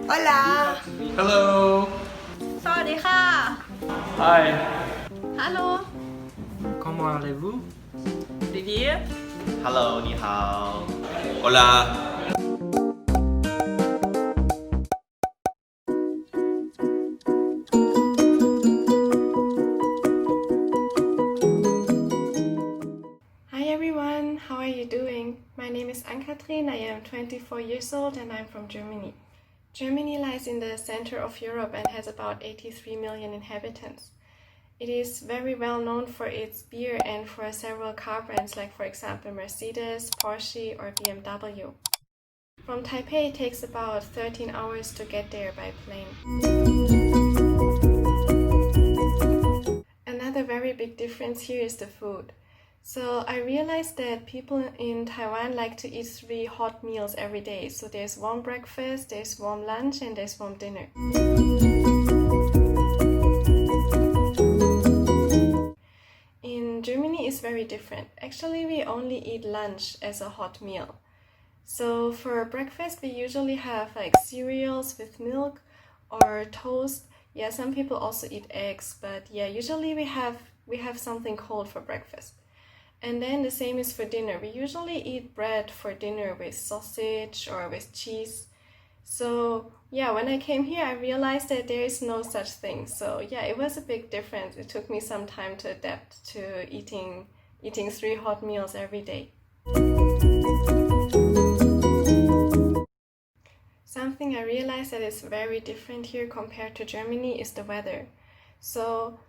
Hola! Hello! สวัสดีค่ะ Hi! Hello! Comment allez-vous? Привет! Hello，你好。Hola! Hi everyone, how are you doing? My name is Ann-Kathrin, I am 24 years old and I'm from Germany. Germany lies in the center of Europe and has about 83 million inhabitants. It is very well known for its beer and for several car brands like, for example, Mercedes, Porsche or BMW. From Taipei, it takes about 13 hours to get there by plane. Another very big difference here is the food. So I realized that people in Taiwan like to eat 3 hot meals every day. So there's warm breakfast, there's warm lunch, and there's warm dinner. In Germany, it's very different. Actually, we only eat lunch as a hot meal. So for breakfast, we usually have like cereals with milk or toast. Yeah, some people also eat eggs, but yeah, usually we have something cold for breakfast. And then the same is for dinner. We usually eat bread for dinner with sausage or with cheese. So yeah, when I came here, I realized that there is no such thing. So yeah, it was a big difference. It took me some time to adapt to eating 3 hot meals every day. Something I realized that is very different here compared to Germany is the weather. So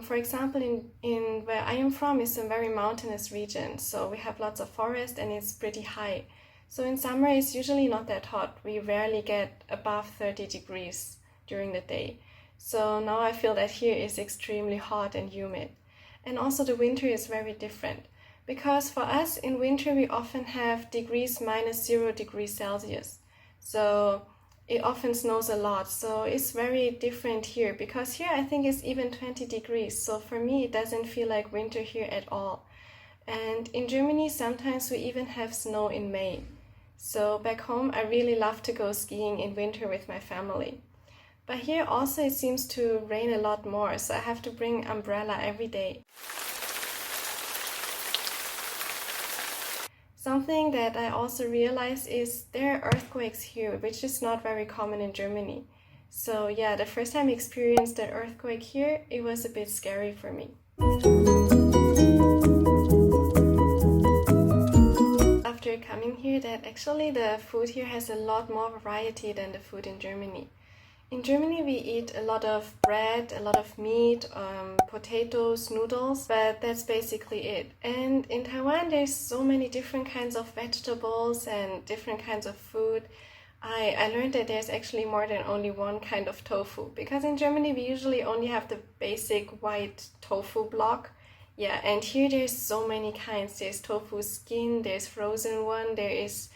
for example, in where I am from is a very mountainous region, so we have lots of forest and it's pretty high. So in summer it's usually not that hot. We rarely get above 30 degrees during the day. So now I feel that here is extremely hot and humid. And also the winter is very different, because for us in winter we often have degrees minus 0 degrees Celsius. So it often snows a lot, so it's very different here, because here I think it's even 20 degrees, so for me it doesn't feel like winter here at all. And in Germany sometimes we even have snow in May. So back home I really love to go skiing in winter with my family. But here also it seems to rain a lot more, so I have to bring umbrella every day. Something that I also realized is there are earthquakes here, which is not very common in Germany. So yeah, the first time I experienced an earthquake here, it was a bit scary for me. After coming here, that actually the food here has a lot more variety than the food in Germany. In Germany, we eat a lot of bread, a lot of meat, potatoes, noodles, but that's basically it. And in Taiwan, there's so many different kinds of vegetables and different kinds of food. I learned that there's actually more than only one kind of tofu, because in Germany, we usually only have the basic white tofu block. Yeah, and here there's so many kinds. There's tofu skin, there's frozen one, there is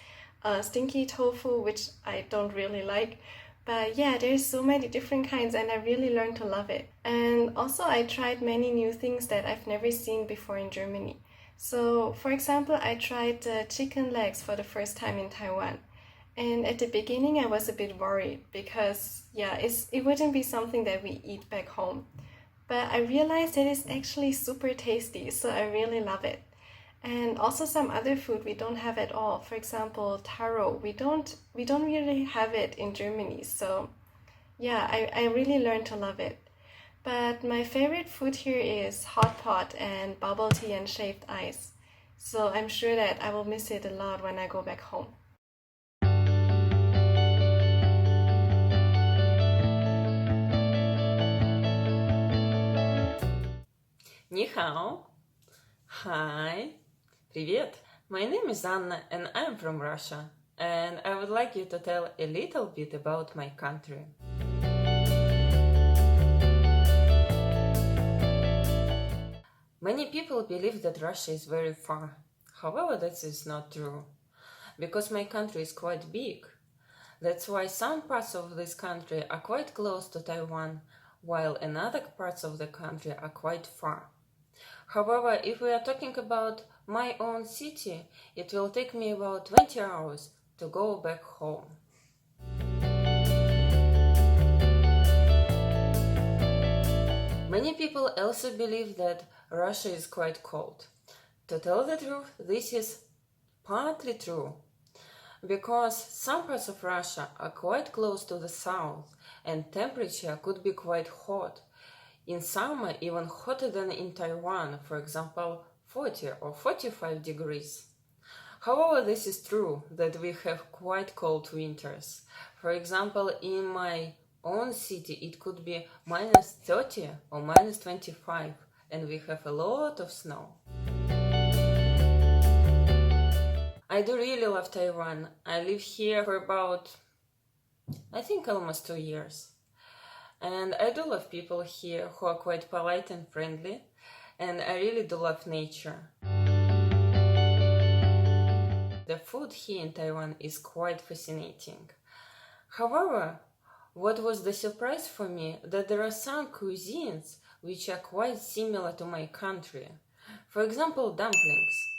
stinky tofu, which I don't really like. But yeah, there's so many different kinds and I really learned to love it. And also I tried many new things that I've never seen before in Germany. So for example, I tried chicken legs for the first time in Taiwan. And at the beginning I was a bit worried because yeah, it wouldn't be something that we eat back home. But I realized that it's actually super tasty, so I really love it. And also some other food we don't have at all. For example, taro. We don't really have it in Germany. So yeah, I really learned to love it. But my favorite food here is hot pot and bubble tea and shaved ice. So I'm sure that I will miss it a lot when I go back home. 你好 Hi Привет. My name is Anna and I'm from Russia. And I would like you to tell a little bit about my country. Many people believe that Russia is very far. However, that is not true. Because my country is quite big. That's why some parts of this country are quite close to Taiwan, while another parts of the country are quite far. However, if we are talking about my own city, it will take me about 20 hours to go back home. Many people also believe that Russia is quite cold. To tell the truth, this is partly true, because some parts of Russia are quite close to the south and temperature could be quite hot. In summer, even hotter than in Taiwan, for example, 40 or 45 degrees. However, this is true that we have quite cold winters. For example, in my own city, it could be minus 30 or minus 25, and we have a lot of snow. I do really love Taiwan. I live here for about, I think, almost 2 years. And I do love people here who are quite polite and friendly, and I really do love nature. The food here in Taiwan is quite fascinating. However, what was the surprise for me that there are some cuisines which are quite similar to my country. For example, dumplings.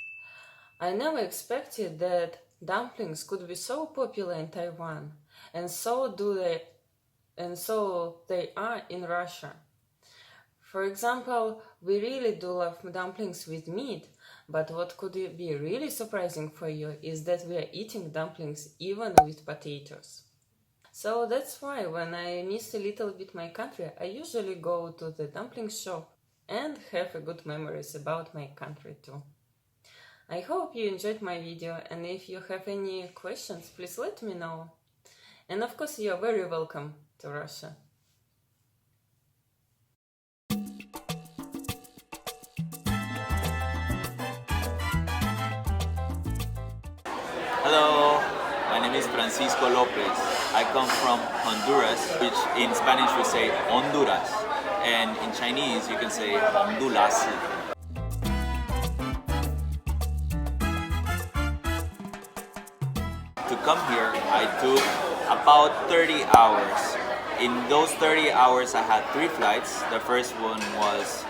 I never expected that dumplings could be so popular in Taiwan, and so they are in Russia. For example, we really do love dumplings with meat, but what could be really surprising for you is that we are eating dumplings even with potatoes. So that's why when I miss a little bit my country, I usually go to the dumpling shop and have a good memories about my country too. I hope you enjoyed my video, and if you have any questions, please let me know. And of course, you are very welcome to Russia. Hello, my name is Francisco Lopez. I come from Honduras, which in Spanish we say Honduras, and in Chinese you can say Honduras. To come here, I took about 30 hours. In those 30 hours, I had 3 flights. The first one was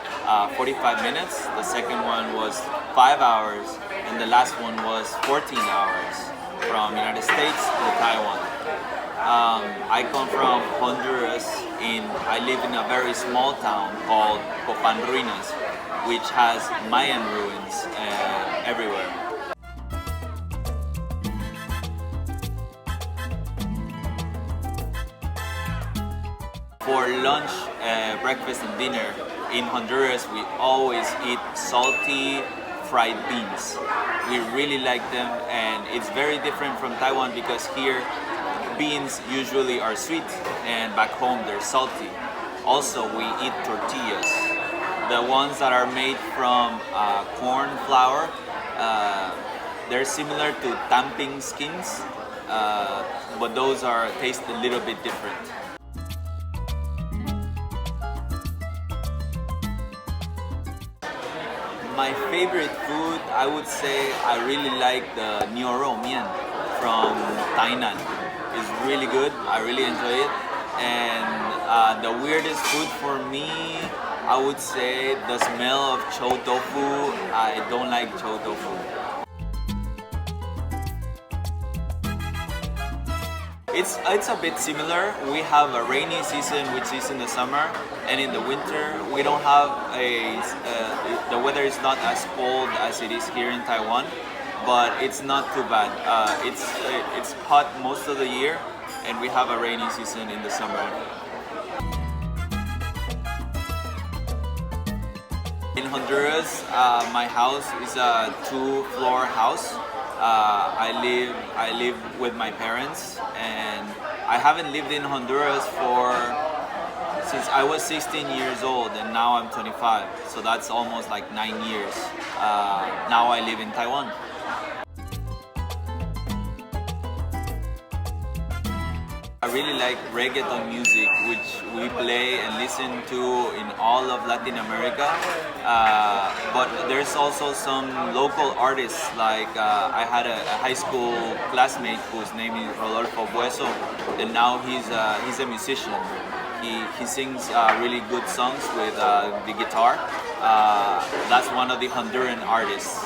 45 minutes, the second one was 5 hours, and the last one was 14 hours from United States to Taiwan. I come from Honduras. I live in a very small town called Copan Ruinas, which has Mayan ruins everywhere. For lunch, breakfast and dinner in Honduras, we always eat salty fried beans. We really like them, and it's very different from Taiwan because here beans usually are sweet and back home they're salty. Also, we eat tortillas. The ones that are made from corn flour, they're similar to tamping skins, but those taste a little bit different. My favorite food, I would say I really like the Nioro Mian from Tainan. It's really good, I really enjoy it. And the weirdest food for me, I would say the smell of chou tofu. I don't like chou tofu. It's a bit similar. We have a rainy season, which is in the summer, and in the winter we don't have the weather is not as cold as it is here in Taiwan, but it's not too bad. It's hot most of the year, and we have a rainy season in the summer. In Honduras, my house is a 2-floor house. I live with my parents, and I haven't lived in Honduras since I was 16 years old, and now I'm 25, so that's almost like 9 years. Now I live in Taiwan. I really like reggaeton music, which we play and listen to in all of Latin America. But there's also some local artists, like I had a high school classmate whose name is Rodolfo Bueso, and now he's a musician. He sings really good songs with the guitar. That's one of the Honduran artists.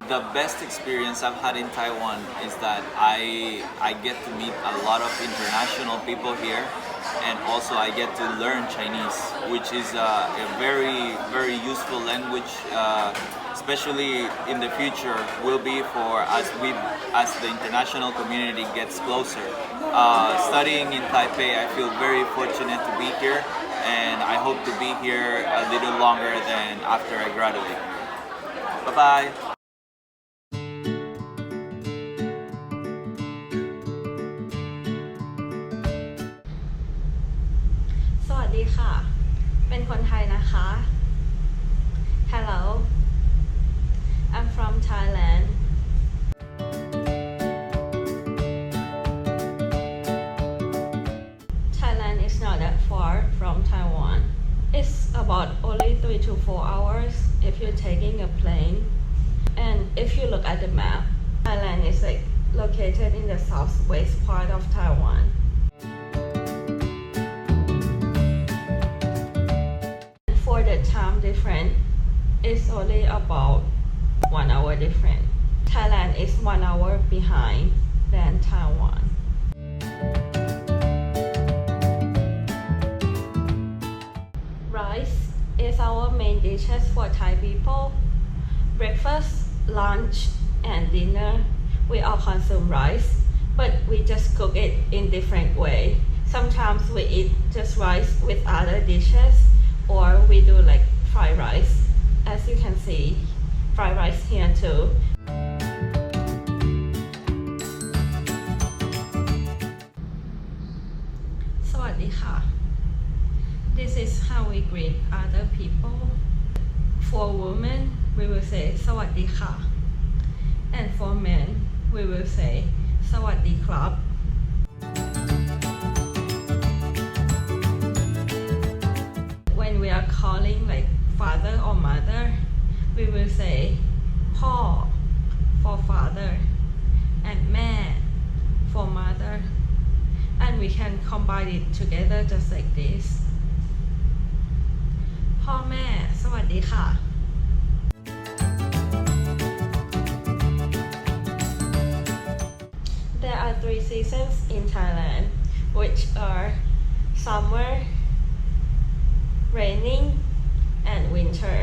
The best experience I've had in Taiwan is that I get to meet a lot of international people here, and also I get to learn Chinese, which is a very useful language, especially in the future will be for as the international community gets closer. Studying in Taipei, I feel very fortunate to be here, and I hope to be here a little longer than after I graduate. Bye bye. สวัสดีค่ะ เป็นคนไทยนะคะ Hello I'm from Thailand Thailand is not that far from Taiwan It's about only 3 to 4 hours if you're taking a plane and if you look at the map Thailand is like located in the southwest part of Taiwan For the time difference, it's only about 1 hour different. Thailand is 1 hour behind than Taiwan. Rice is our main dishes for Thai people. Breakfast, lunch, and dinner, we all consume rice, but we just cook it in different way. Sometimes we eat just rice with other dishes. Or we do like fried rice. As you can see, fried rice here too. Sawadee-ka. This is how we greet other people. For women, we will say Sawadee-ka. And for men, we will say Sawadee-klub. When we are calling like father or mother, we will say พ่อ for father and แม่ for mother and we can combine it together just like this พ่อแม่สวัสดีค่ะ There are 3 seasons in Thailand which are summer raining and winter.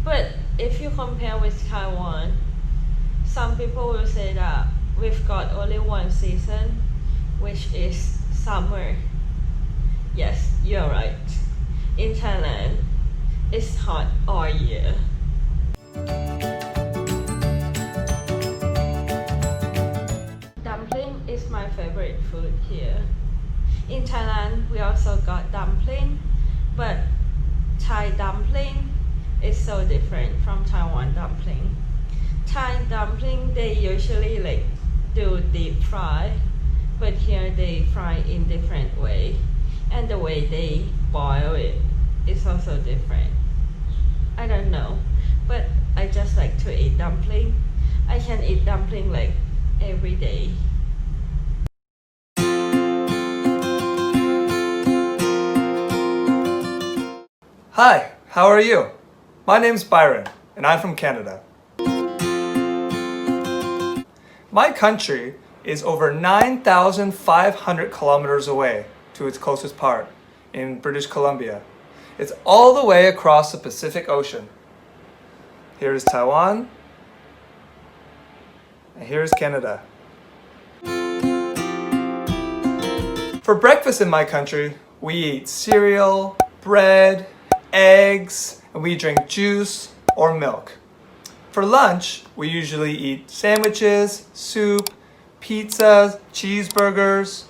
But if you compare with Taiwan, some people will say that we've got only one season, which is summer. Yes, you're right. In Thailand, it's hot all year. Dumpling is my favorite food here. In Thailand, we also got dumpling. But Thai dumpling is so different from Taiwan dumpling. Thai dumpling they usually like do deep fry, but here they fry in different way, and the way they boil it is also different. I don't know, but I just like to eat dumpling. I can eat dumpling like every day. Hi, how are you? My name's Byron, and I'm from Canada. My country is over 9,500 kilometers away to its closest part, in British Columbia. It's all the way across the Pacific Ocean. Here is Taiwan, and here is Canada. For breakfast in my country, we eat cereal, bread, eggs, and we drink juice or milk. For lunch, we usually eat sandwiches, soup, pizzas, cheeseburgers,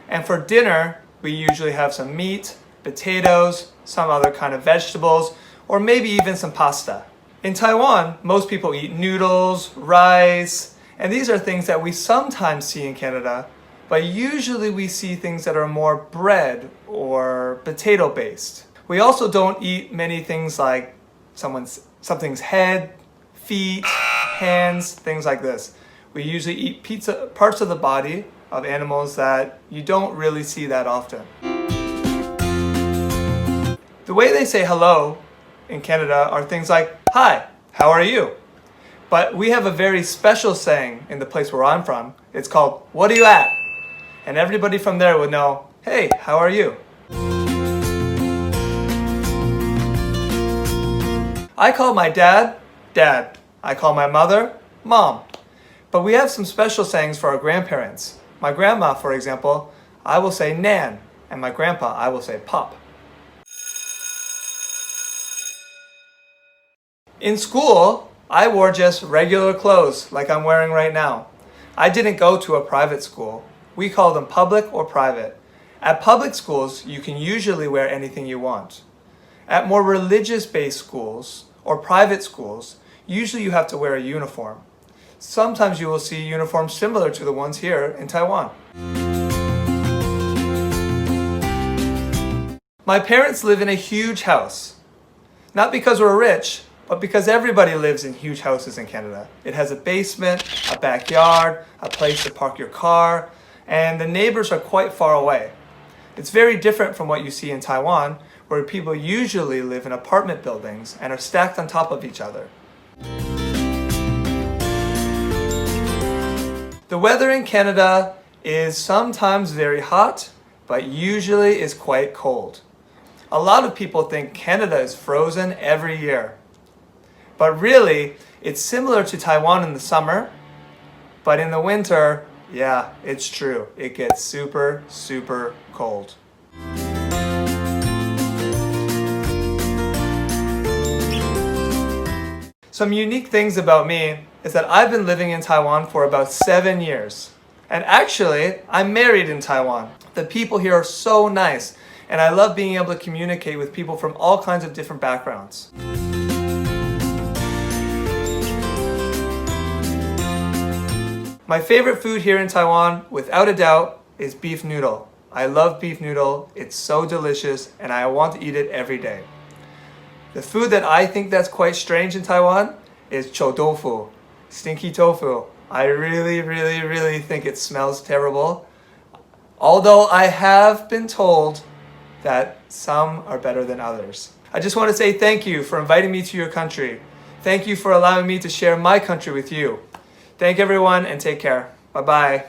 and for dinner, we usually have some meat, potatoes, some other kind of vegetables, or maybe even some pasta. In Taiwan, most people eat noodles, rice, and these are things that we sometimes see in Canada, but usually we see things that are more bread or potato based. We also don't eat many things like something's head, feet, hands, things like this. We usually eat parts of the body of animals that you don't really see that often. The way they say hello in Canada are things like, hi, how are you? But we have a very special saying in the place where I'm from. It's called, "What are you at?" And everybody from there would know, "Hey, how are you?" I call my dad, Dad. I call my mother, Mom. But we have some special sayings for our grandparents. My grandma, for example, I will say Nan, and my grandpa, I will say Pop. In school, I wore just regular clothes like I'm wearing right now. I didn't go to a private school. We call them public or private. At public schools, you can usually wear anything you want. At more religious-based schools or private schools, usually you have to wear a uniform. Sometimes you will see uniforms similar to the ones here in Taiwan. My parents live in a huge house. Not because we're rich, but because everybody lives in huge houses in Canada. It has a basement, a backyard, a place to park your car, and the neighbors are quite far away. It's very different from what you see in Taiwan, where people usually live in apartment buildings and are stacked on top of each other. The weather in Canada is sometimes very hot, but usually is quite cold. A lot of people think Canada is frozen every year. But really, it's similar to Taiwan in the summer, but in the winter, yeah, it's true. It gets super, super cold. Some unique things about me is that I've been living in Taiwan for about 7 years. And actually, I'm married in Taiwan. The people here are so nice, and I love being able to communicate with people from all kinds of different backgrounds. My favorite food here in Taiwan, without a doubt, is beef noodle. I love beef noodle. It's so delicious, and I want to eat it every day. The food that I think that's quite strange in Taiwan is chou tofu, stinky tofu. I really think it smells terrible. Although I have been told that some are better than others. I just want to say thank you for inviting me to your country. Thank you for allowing me to share my country with you. Thank everyone and take care. Bye-bye.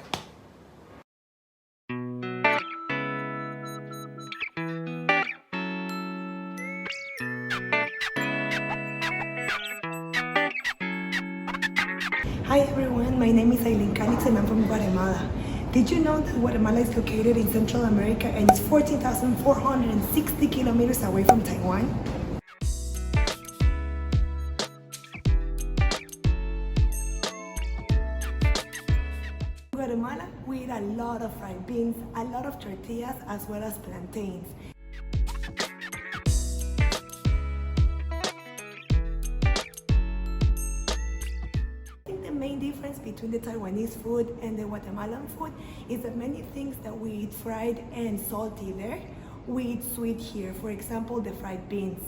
Hi everyone, my name is Aileen Calix and I'm from Guatemala. Did you know that Guatemala is located in Central America and it's 14,460 kilometers away from Taiwan? In Guatemala, we eat a lot of fried beans, a lot of tortillas, as well as plantains. The main difference between the Taiwanese food and the Guatemalan food is that many things that we eat fried and salty there, we eat sweet here. For example, the fried beans.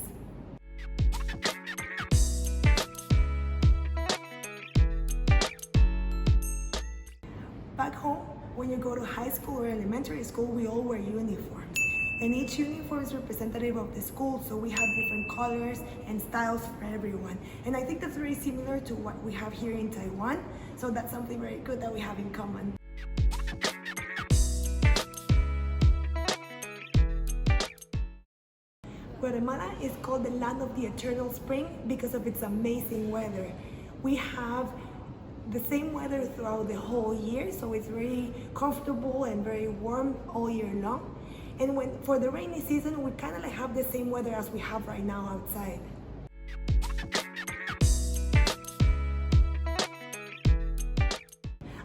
Back home, when you go to high school or elementary school, we all wear uniforms. And each uniform is representative of the school, so we have different colors and styles for everyone. And I think that's very similar to what we have here in Taiwan, so that's something very good that we have in common. Guatemala is called the land of the eternal spring because of its amazing weather. We have the same weather throughout the whole year, so it's very comfortable and very warm all year long. And for the rainy season, we kind of have the same weather as we have right now outside.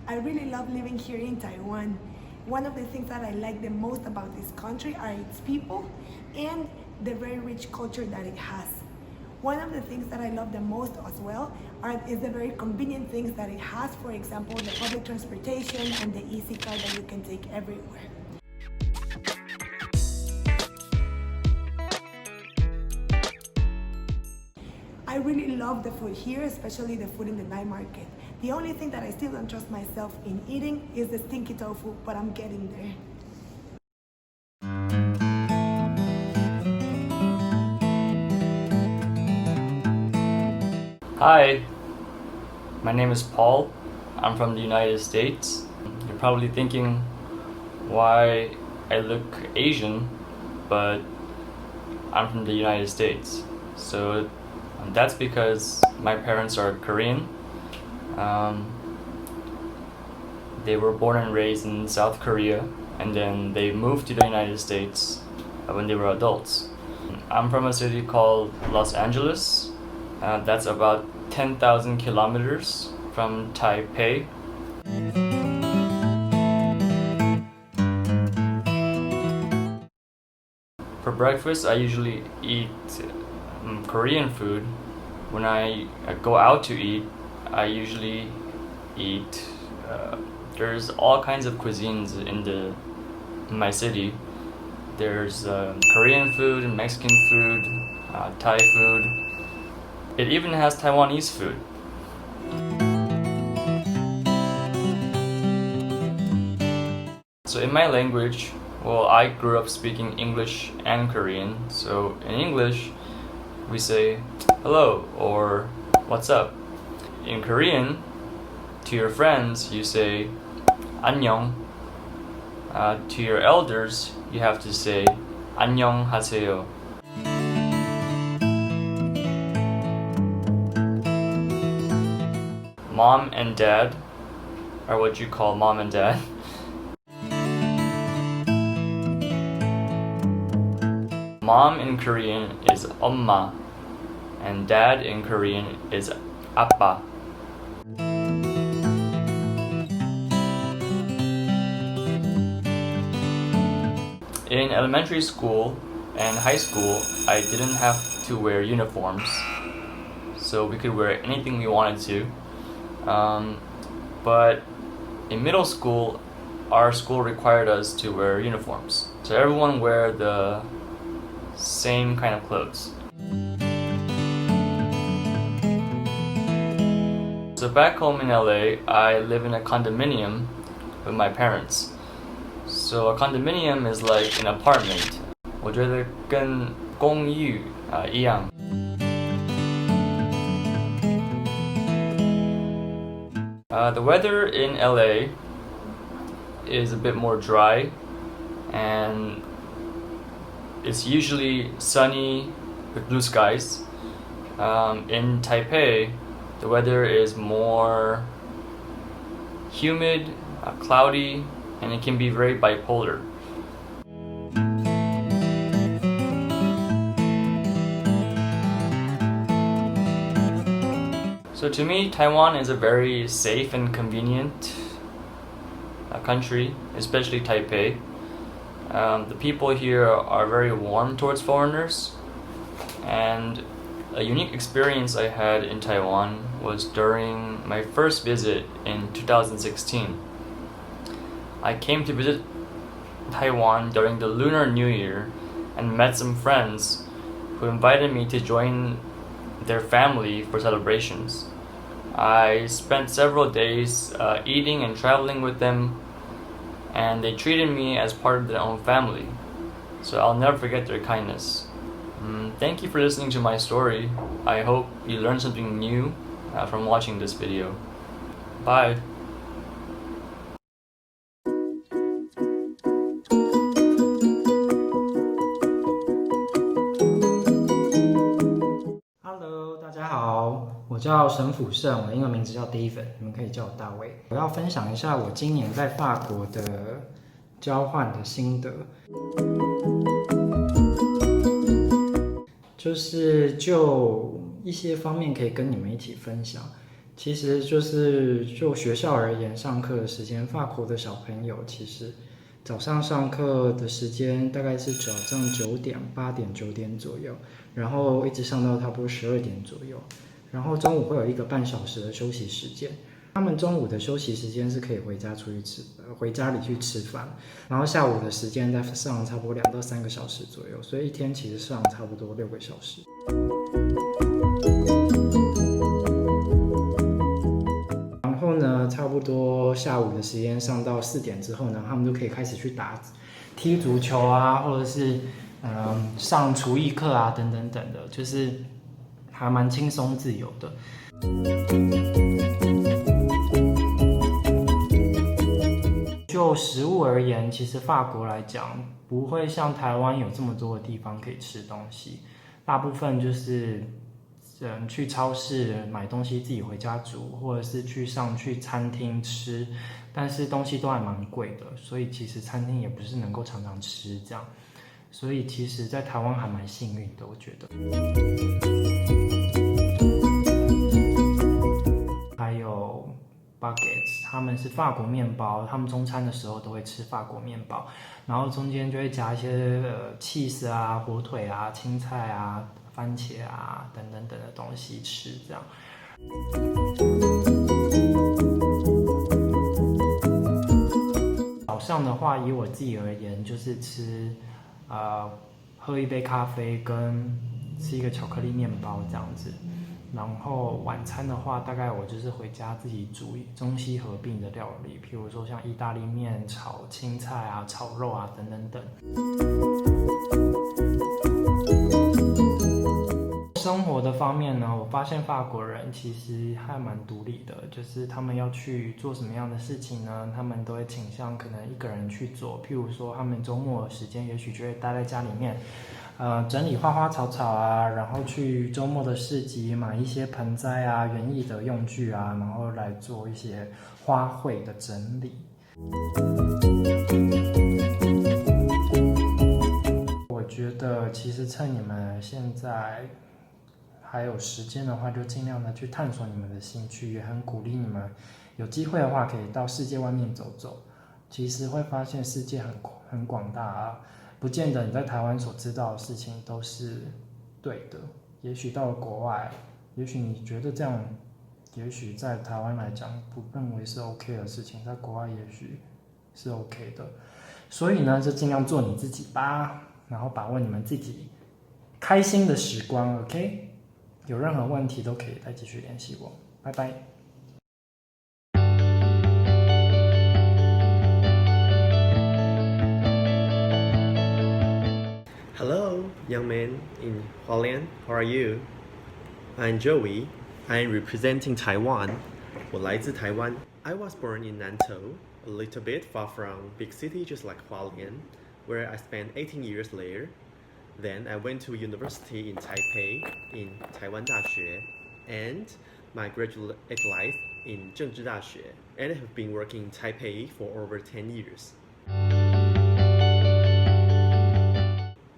I really love living here in Taiwan. One of the things that I like the most about this country are its people and the very rich culture that it has. One of the things that I love the most as well is the very convenient things that it has. For example, the public transportation and the easy car that you can take everywhere. I really love the food here, especially the food in the night market. The only thing that I still don't trust myself in eating is the stinky tofu, but I'm getting there. Hi. My name is Paul. I'm from the United States. You're probably thinking why I look Asian, but I'm from the United States. So that's because my parents are Korean. They were born and raised in South Korea, and then they moved to the United States when they were adults. I'm from a city called Los Angeles. That's about 10,000 kilometers from Taipei. For breakfast, I usually eat Korean food. When I go out to eat, I usually eat. There's all kinds of cuisines in my city. There's Korean food, Mexican food, Thai food. It even has Taiwanese food. So in my language, well, I grew up speaking English and Korean. So in English, we say hello or what's up. In Korean, to your friends, you say 안녕. To your elders, you have to say 안녕하세요. Mom and dad are what you call mom and dad. Mom in Korean is 엄마, and dad in Korean is 아빠. In elementary school and high school, I didn't have to wear uniforms, so we could wear anything we wanted to. But in middle school, our school required us to wear uniforms. So everyone wear the same kind of clothes. So back home in LA, I live in a condominium with my parents. So a condominium is like an apartment. 我觉得跟公寓一样。The weather in LA is a bit more dry, and it's usually sunny with blue skies. In Taipei, the weather is more humid, cloudy, and it can be very bipolar. So to me, Taiwan is a very safe and convenient country, especially Taipei. The people here are very warm towards foreigners, and a unique experience I had in Taiwan was during my first visit in 2016. I came to visit Taiwan during the Lunar New Year and met some friends who invited me to join their family for celebrations. I spent several days eating and traveling with them, and they treated me as part of their own family. So I'll never forget their kindness. Thank you for listening to my story. I hope you learned something new from watching this video. Bye. Hello， 大家好，我叫沈辅胜，我的英文名字叫 David， 你们可以叫我大卫。我要分享一下我今年在法国的交换的心得，就是就一些方面可以跟你们一起分享。其实就学校而言，上课的时间，法国的小朋友其实早上上课的时间大概是早上9点、8点、9点左右，然后一直上到差不多12点左右，然后中午会有1个半小时的休息时间。他们中午的休息时间是可以回家里去吃饭，然后下午的时间再上差不多2到3个小时左右，所以一天其实上差不多6个小时。然后呢，差不多下午的时间上到4点之后呢，他们就可以开始去踢足球啊，或者是上厨艺课啊，等等等的，就是还蛮轻松自由的。就食物而言，其实法国来讲，不会像台湾有这么多的地方可以吃东西，大部分就是去超市买东西自己回家煮，或者是去餐厅吃，但是东西都还蛮贵的，所以其实餐厅也不是能够常常吃这样，所以其实在台湾还蛮幸运的，我觉得。还有 baguettes， 他们是法国面包，他们中餐的时候都会吃法国面包，然后中间就会加一些cheese 啊、火腿啊、青菜啊、番茄啊等等等的东西吃，这样。早上的话，以我自己而言，就是吃喝一杯咖啡跟吃一个巧克力面包这样子。然后晚餐的话，大概我就是回家自己煮中西合并的料理，譬如说像意大利面、炒青菜啊、炒肉啊等等等。生活的方面呢，我发现法国人其实还蛮独立的，就是他们要去做什么样的事情呢，他们都会倾向可能一个人去做。譬如说，他们周末的时间也许就会待在家里面，整理花花草草啊，然后去周末的市集买一些盆栽啊、园艺的用具啊，然后来做一些花卉的整理。我觉得其实趁你们现在还有时间的话，就尽量的去探索你们的兴趣，也很鼓励你们有机会的话可以到世界外面走走。其实会发现世界很广大啊，不见得你在台湾所知道的事情都是对的。也许到了国外，也许你觉得这样，也许在台湾来讲不认为是 OK 的事情，在国外也许是 OK 的。所以呢，就尽量做你自己吧，然后把握你们自己开心的时光 ，OK？ 有任何问题都可以再继续联系我，拜拜。Hello, young man in Hualien. How are you? I'm Joey. I'm representing Taiwan. 我来自台湾. I was born in Nantou, a little bit far from big city just like Hualien, where I spent 18 years there. Then I went to university in Taipei in Taiwan 大学 and my graduate life in 政治大学 and I have been working in Taipei for over 10 years.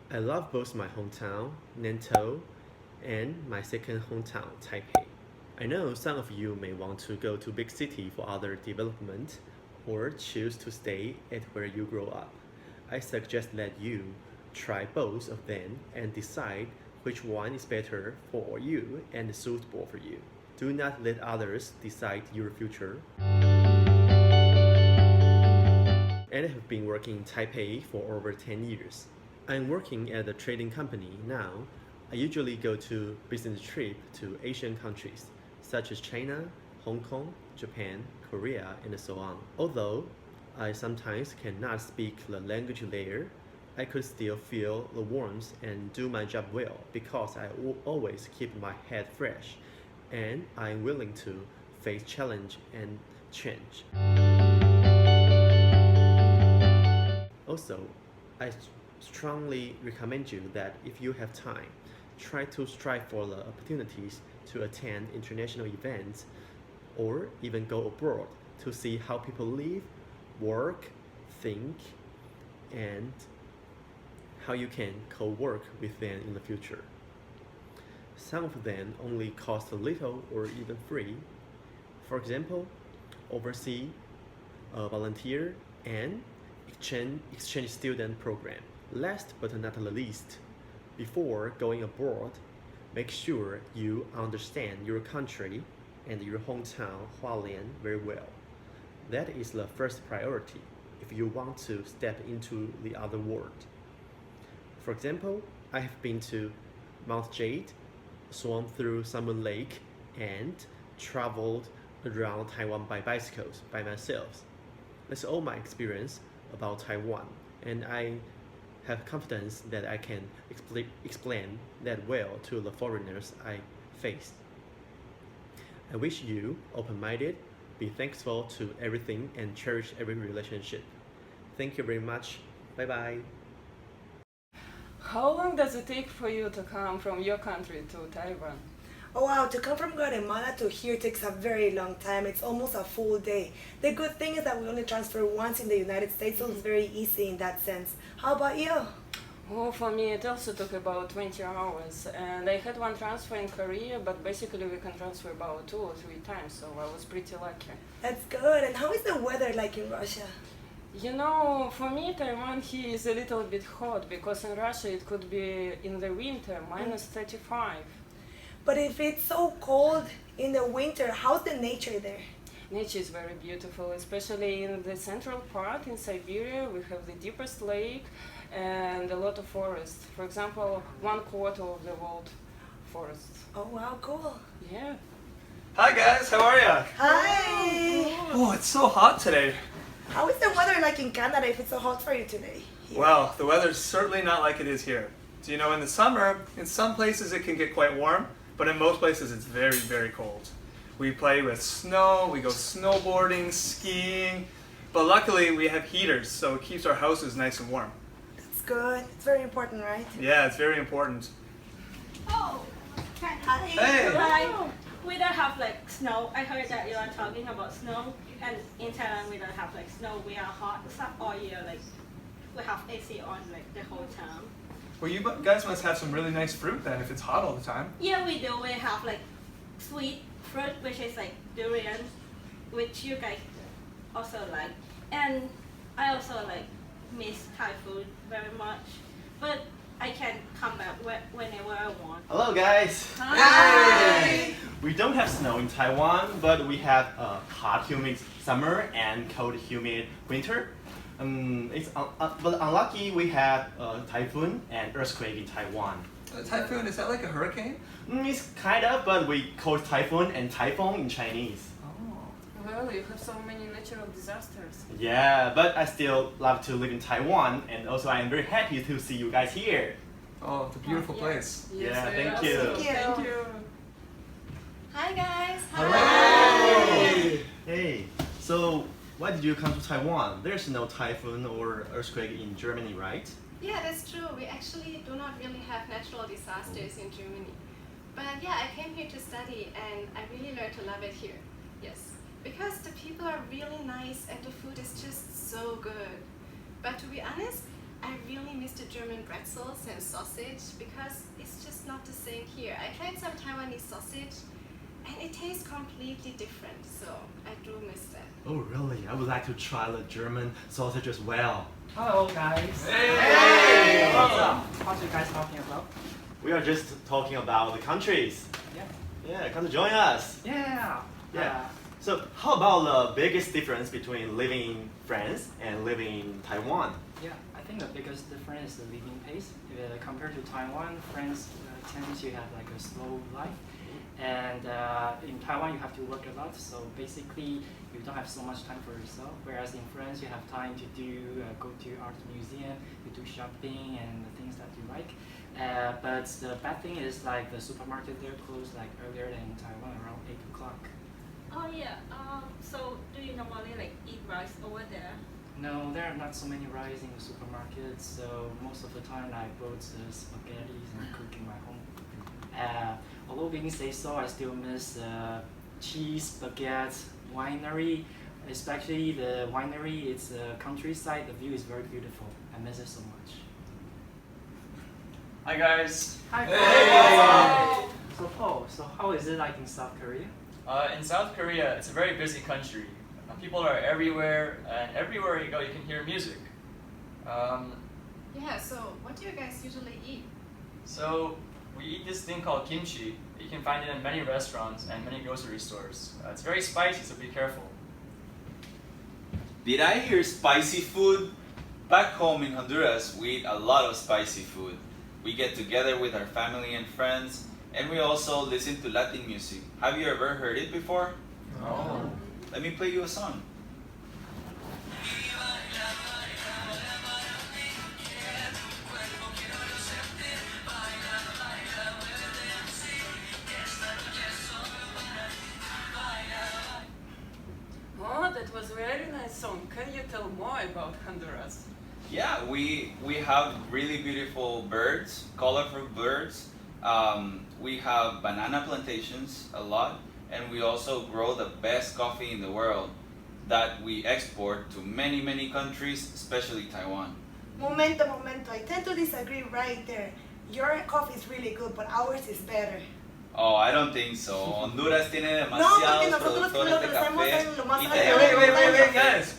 I love both my hometown, Nantou, and my second hometown, Taipei. I know some of you may want to go to big city for other development or choose to stay at where you grow up. I suggest that you try both of them and decide which one is better for you and suitable for you. Do not let others decide your future. And I have been working in Taipei for over 10 years. I'm working at a trading company now. I usually go to business trip to Asian countries such as China, Hong Kong, Japan, Korea, and so on. Although I sometimes cannot speak the language there, I could still feel the warmth and do my job well because I always keep my head fresh and I'm willing to face challenge and change. Also, I strongly recommend you that if you have time, try to strive for the opportunities to attend international events or even go abroad to see how people live, work, think, and how you can co-work with them in the future. Some of them only cost a little or even free. For example, overseas volunteer and exchange student program. Last but not least, before going abroad, make sure you understand your country and your hometown Hualien very well. That is the first priority if you want to step into the other world. For example, I have been to Mount Jade, swam through Salmon Lake, and traveled around Taiwan by bicycles by myself. That's all my experience about Taiwan, and I have confidence that I can explain that well to the foreigners I face. I wish you open-minded, be thankful to everything, and cherish every relationship. thank you very much. Bye bye. How long does it take for you to come from your country to Taiwan? Oh wow, to come from Guatemala to here takes a very long time. It's almost a full day. The good thing is that we only transfer once in the United States, so it's very easy in that sense. How about you? Oh, for me it also took about 20 hours, and I had one transfer in Korea, but basically we can transfer about 2 or 3 times, so I was pretty lucky. That's good. And how is the weather like in Russia? You know, for me Taiwan here is a little bit hot, because in Russia it could be in the winter minus 35. But if it's so cold in the winter, how's the nature there? Nature is very beautiful, especially in the central part in Siberia. We have the deepest lake and a lot of forests. For example, 1/4 of the world forest. Oh wow, cool. Yeah. Hi guys, how are ya? Hi! Oh, it's so hot today. How is the weather like in Canada if it's so hot for you today? Here? Well, the weather's certainly not like it is here. So, you know, in the summer, in some places it can get quite warm, but in most places it's very, very cold. We play with snow, we go snowboarding, skiing, but luckily we have heaters, so it keeps our houses nice and warm. It's good. It's very important, right? Yeah, it's very important. Oh, Hi. Hey! hi. We don't have like snow. I heard that you are talking about snow, and in Thailand we don't have like snow. We are hot all year. Like we have AC on like the whole time. Well, you guys must have some really nice fruit then if it's hot all the time. Yeah, we do. We have like sweet fruit, which is like durian, which you guys also like. And I also like miss Thai food very much. But I can come back whenever I want. Hello guys! Hi! We don't have snow in Taiwan, but we have a hot, humid summer and cold, humid winter. But unlucky we had a typhoon and earthquake in Taiwan. A typhoon, is that like a hurricane? It's kind of, but we call it typhoon and typhoon in Chinese. Well, you have so many natural disasters. Yeah, but I still love to live in Taiwan, and also I am very happy to see you guys here. Oh, it's a beautiful place. Yeah, thank you. Thank you. Hi guys. Hey, so why did you come to Taiwan? There's no typhoon or earthquake in Germany, right? Yeah, that's true. We actually do not really have natural disasters in Germany. But yeah, I came here to study and I really learned to love it here. Yes. Because the people are really nice and the food is just so good. But to be honest, I really miss the German pretzels and sausage because it's just not the same here. I tried some Taiwanese sausage and it tastes completely different, so I do miss that. Oh really? I would like to try the German sausage as well. Hello guys. Hey! What's up? What you guys talking about? We are just talking about the countries. Yeah. Yeah, come to join us. Yeah. Yeah. So how about the biggest difference between living in France and living in Taiwan? Yeah, I think the biggest difference is the living pace. Compared to Taiwan, France tends to have like a slow life. And in Taiwan, you have to work a lot, so basically you don't have so much time for yourself. Whereas in France, you have time to go to art museum, you do shopping and the things that you like. But the bad thing is like the supermarket there closed like earlier than in Taiwan, around 8 o'clock. Oh yeah. So do you normally like eat rice over there? No, there are not so many rice in the supermarket, so most of the time I bought the spaghettis and cook in my home. Although being say so, I still miss cheese, spaghetti, winery, especially the winery. It's a countryside, the view is very beautiful. I miss it so much. Hi guys. Hi. Hey! So Paul, how is it like in South Korea? In South Korea, it's a very busy country. People are everywhere, and everywhere you go, you can hear music. Yeah, so what do you guys usually eat? So we eat this thing called kimchi. You can find it in many restaurants and many grocery stores. It's very spicy, so be careful. Did I hear spicy food? Back home in Honduras, we eat a lot of spicy food. We get together with our family and friends, and we also listen to Latin music. Have you ever heard it before? No. Let me play you a song. Oh, that was very nice Taichung, can you tell more about Honduras? Yeah, we have really beautiful birds, colorful birds. We have banana plantations a lot, and we also grow the best coffee in the world that we export to many, many countries, especially Taiwan. Momento. I tend to disagree right there. Your coffee is really good, but ours is better. Oh, I don't think so. Honduras tiene porque demasiados nosotros productores lo de crecemos café. en lo más y alto. tenemos Wait, guys.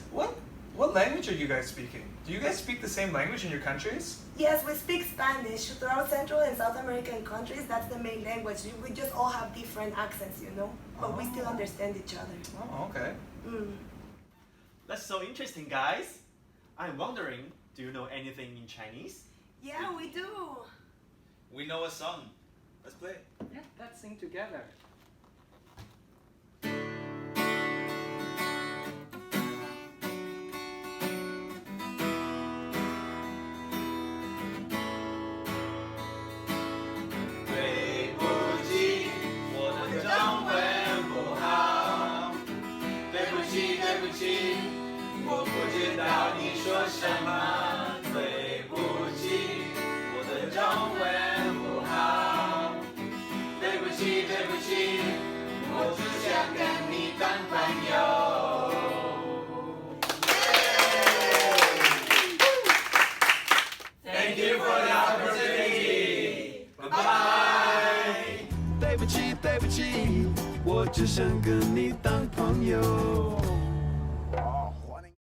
What language are you guys speaking? Do you guys speak the same language in your countries? Yes, we speak Spanish. Throughout Central and South American countries, that's the main language. We just all have different accents, you know? But we still understand each other. Oh, okay. That's so interesting, guys. I'm wondering, do you know anything in Chinese? Yeah, we do. We know a song. Let's play it. Yeah, let's sing together. 对不起，我的中文不好。对不起，我不知道你说什么。对不起，我的中文不好。对不起，我只想跟你当朋友。Thank you for the opportunity. Goodbye. 对不起，我只想跟你当朋友。